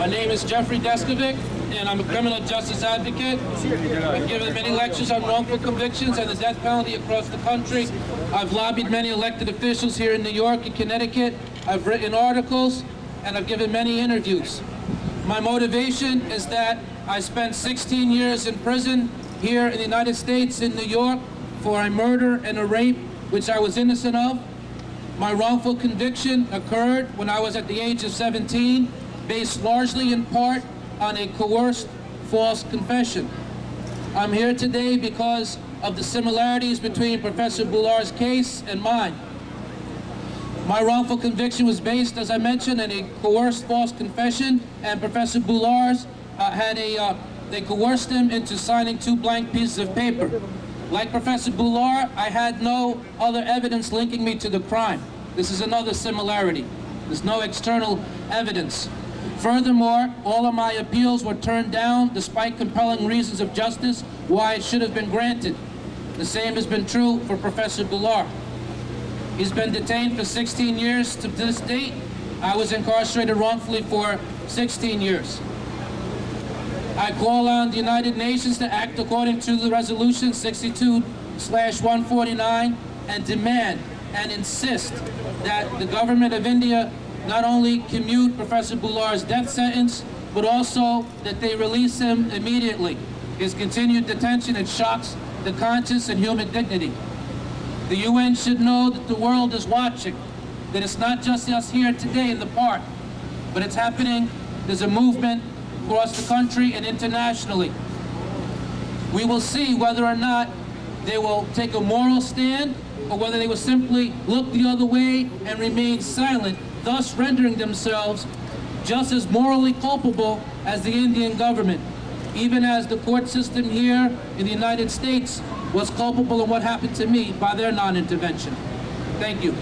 My name is Jeffrey Deskovic, and I'm a criminal justice advocate. I've given many lectures on wrongful convictions and the death penalty across the country. I've lobbied many elected officials here in New York and Connecticut. I've written articles, and I've given many interviews. My motivation is that I spent 16 years in prison here in the United States in New York for a murder and a rape, which I was innocent of. My wrongful conviction occurred when I was at the age of 17, based largely in part on a coerced false confession. I'm here today because of the similarities between Professor Bhullar's case and mine. My wrongful conviction was based, as I mentioned, on a coerced false confession, and Professor Bhullar's they coerced him into signing 2 blank pieces of paper. Like Professor Bhullar, I had no other evidence linking me to the crime. This is another similarity. There's no external evidence. Furthermore, all of my appeals were turned down despite compelling reasons of justice why it should have been granted. The same has been true for Professor Bhullar. He's been detained for 16 years to this date. I was incarcerated wrongfully for 16 years. I call on the United Nations to act according to the resolution 62/149 and demand and insist that the government of India not only commute Professor Bhullar's death sentence, but also that they release him immediately. His continued detention, it shocks the conscience and human dignity. The UN should know that the world is watching, that it's not just us here today in the park, but it's happening. There's a movement across the country and internationally. We will see whether or not they will take a moral stand or whether they will simply look the other way and remain silent, thus rendering themselves just as morally culpable as the Indian government, even as the court system here in the United States was culpable in what happened to me by their non-intervention. Thank you.